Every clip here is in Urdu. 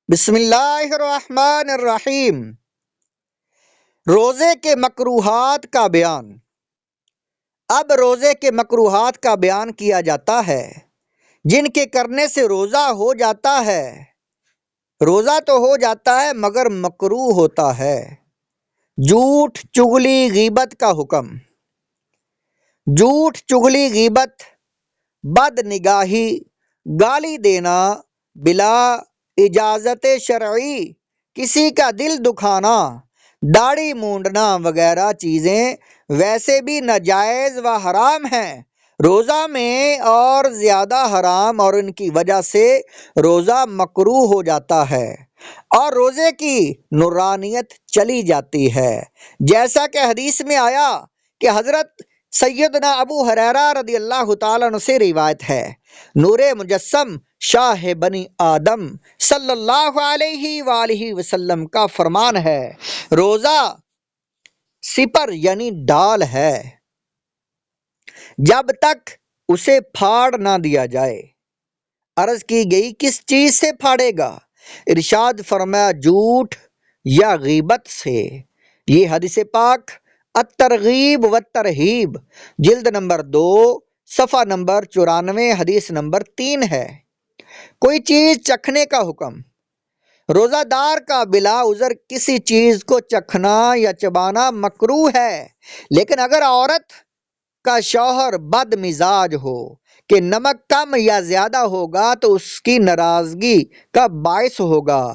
بسم اللہ الرحمن الرحیم۔ روزے کے مکروہات کا بیان۔ اب روزے کے مکروہات کا بیان کیا جاتا ہے جن کے کرنے سے روزہ ہو جاتا ہے۔ روزہ تو ہو جاتا ہے مگر مکروہ ہوتا ہے۔ جھوٹ، چغلی، غیبت کا حکم۔ جھوٹ، چغلی، غیبت، بد نگاہی، گالی دینا بلا اجازت شرعی، کسی کا دل دکھانا، داڑھی مونڈنا وغیرہ چیزیں ویسے بھی ناجائز و حرام ہیں، روزہ میں اور زیادہ حرام، اور ان کی وجہ سے روزہ مکروہ ہو جاتا ہے اور روزے کی نورانیت چلی جاتی ہے، جیسا کہ حدیث میں آیا کہ حضرت سیدنا ابو ہریرہ رضی اللہ تعالیٰ عنہ سے روایت ہے، نور مجسم شاہ بنی آدم صلی اللہ علیہ وآلہ وسلم کا فرمان ہے، روزہ سپر یعنی ڈال ہے جب تک اسے پھاڑ نہ دیا جائے۔ عرض کی گئی کس چیز سے پھاڑے گا؟ ارشاد فرمایا جھوٹ یا غیبت سے۔ یہ حدیث پاک الترغیب والترہیب جلد نمبر 2 صفحہ نمبر 94 حدیث نمبر 3 ہے۔ کوئی چیز چکھنے کا حکم۔ روزہ دار کا بلا عذر کسی چیز کو چکھنا یا چبانا مکروہ ہے، لیکن اگر عورت کا شوہر بد مزاج ہو کہ نمک کم یا زیادہ ہوگا تو اس کی ناراضگی کا باعث ہوگا،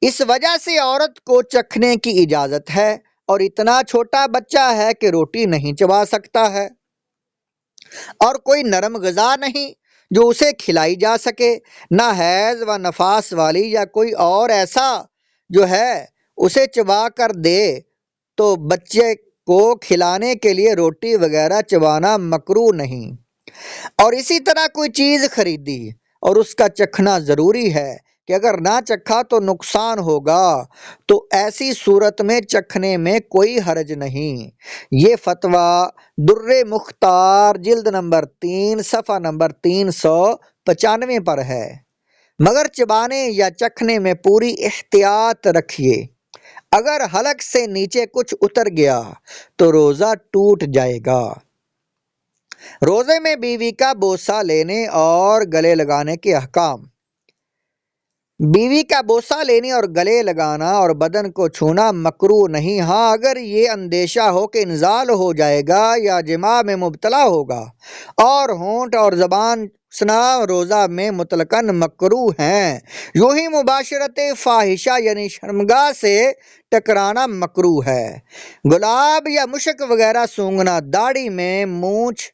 اس وجہ سے عورت کو چکھنے کی اجازت ہے، اور اتنا چھوٹا بچہ ہے کہ روٹی نہیں چبا سکتا ہے، اور کوئی نرم غذا نہیں جو اسے کھلائی جا سکے، نہ حیض و نفاس والی یا کوئی اور ایسا جو ہے اسے چبا کر دے، تو بچے کو کھلانے کے لیے روٹی وغیرہ چبانا مکروہ نہیں۔ اور اسی طرح کوئی چیز خریدی اور اس کا چکھنا ضروری ہے کہ اگر نہ چکھا تو نقصان ہوگا، تو ایسی صورت میں چکھنے میں کوئی حرج نہیں۔ یہ فتویٰ در مختار جلد نمبر 3 صفحہ نمبر 395 پر ہے، مگر چبانے یا چکھنے میں پوری احتیاط رکھیے، اگر حلق سے نیچے کچھ اتر گیا تو روزہ ٹوٹ جائے گا۔ روزے میں بیوی کا بوسہ لینے اور گلے لگانے کے احکام۔ بیوی کا بوسہ لینے اور گلے لگانا اور بدن کو چھونا مکروہ نہیں، ہاں اگر یہ اندیشہ ہو کہ انزال ہو جائے گا یا جماع میں مبتلا ہوگا، اور ہونٹ اور زبان سنا روزہ میں مطلقاً مکروہ ہیں۔ یوں ہی مباشرت فاحشہ یعنی شرمگاہ سے ٹکرانا مکروہ ہے۔ گلاب یا مشک وغیرہ سونگھنا، داڑھی میں مونچھ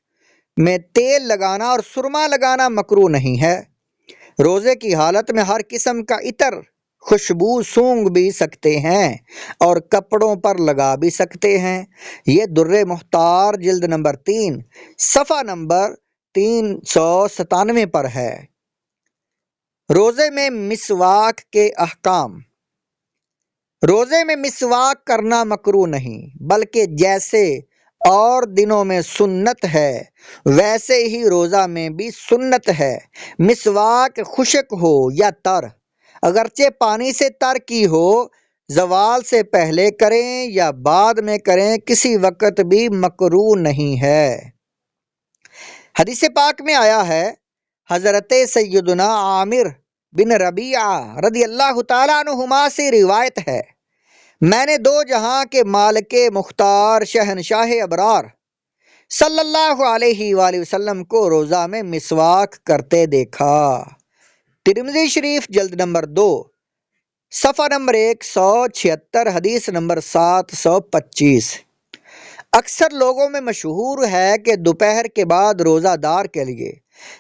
میں تیل لگانا اور سرما لگانا مکروہ نہیں ہے۔ روزے کی حالت میں ہر قسم کا عطر، خوشبو سونگھ بھی سکتے ہیں اور کپڑوں پر لگا بھی سکتے ہیں۔ یہ در مختار جلد نمبر 3 صفحہ نمبر 397 پر ہے۔ روزے میں مسواک کے احکام۔ روزے میں مسواک کرنا مکروہ نہیں، بلکہ جیسے اور دنوں میں سنت ہے ویسے ہی روزہ میں بھی سنت ہے۔ مسواک خشک ہو یا تر، اگرچہ پانی سے تر کی ہو، زوال سے پہلے کریں یا بعد میں کریں، کسی وقت بھی مکروہ نہیں ہے۔ حدیث پاک میں آیا ہے، حضرت سیدنا عامر بن ربیعہ رضی اللہ تعالیٰ عنہما سے روایت ہے، میں نے دو جہاں کے مالک مختار شہنشاہ ابرار صلی اللہ علیہ وآلہ وسلم کو روزہ میں مسواک کرتے دیکھا۔ ترمذی شریف جلد نمبر 2 صفحہ نمبر 176 حدیث نمبر 725۔ اکثر لوگوں میں مشہور ہے کہ دوپہر کے بعد روزہ دار کے لیے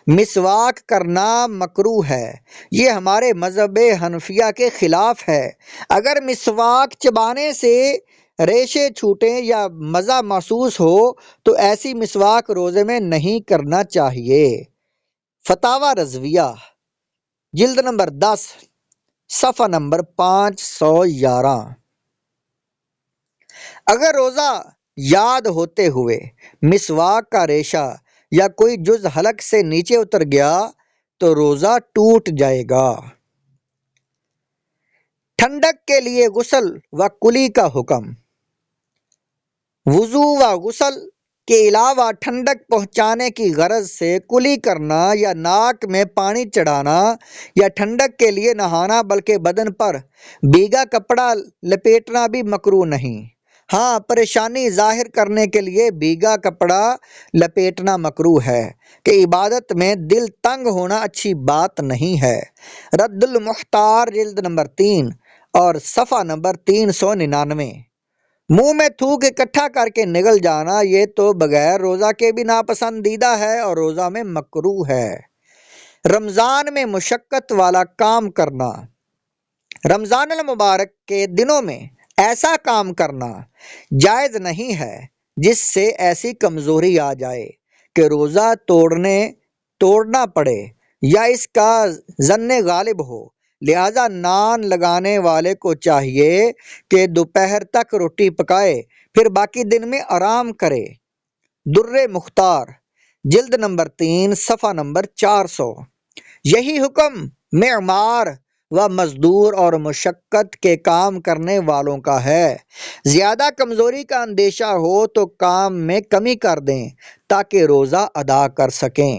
مسواک کرنا مکروہ ہے۔ یہ ہمارے مذہب حنفیہ کے خلاف ہے۔ اگر مسواک چبانے سے ریشے چھوٹیں یا مزہ محسوس ہو تو ایسی مسواک روزے میں نہیں کرنا چاہیے۔ فتاوی رضویہ جلد نمبر 10 صفحہ نمبر 511۔ اگر روزہ یاد ہوتے ہوئے مسواک کا ریشہ یا کوئی جز حلق سے نیچے اتر گیا تو روزہ ٹوٹ جائے گا۔ ٹھنڈک کے لیے غسل و کلی کا حکم۔ وضو و غسل کے علاوہ ٹھنڈک پہنچانے کی غرض سے کلی کرنا یا ناک میں پانی چڑھانا یا ٹھنڈک کے لیے نہانا بلکہ بدن پر بھیگا کپڑا لپیٹنا بھی مکروہ نہیں۔ ہاں، پریشانی ظاہر کرنے کے لیے بھیگا کپڑا لپیٹنا مکروہ ہے کہ عبادت میں دل تنگ ہونا اچھی بات نہیں ہے۔ رد المختار جلد نمبر 3 اور صفحہ نمبر 399۔ منہ میں تھوک اکٹھا کر کے نگل جانا یہ تو بغیر روزہ کے بھی ناپسندیدہ ہے اور روزہ میں مکروہ ہے۔ رمضان میں مشقت والا کام کرنا۔ رمضان المبارک کے دنوں میں ایسا کام کرنا جائز نہیں ہے جس سے ایسی کمزوری آ جائے کہ روزہ توڑنا پڑے یا اس کا ظن غالب ہو۔ لہذا نان لگانے والے کو چاہیے کہ دوپہر تک روٹی پکائے پھر باقی دن میں آرام کرے۔ در مختار جلد نمبر 3 صفحہ نمبر 400۔ یہی حکم معمار و مزدور اور مشقت کے کام کرنے والوں کا ہے۔ زیادہ کمزوری کا اندیشہ ہو تو کام میں کمی کر دیں تاکہ روزہ ادا کر سکیں۔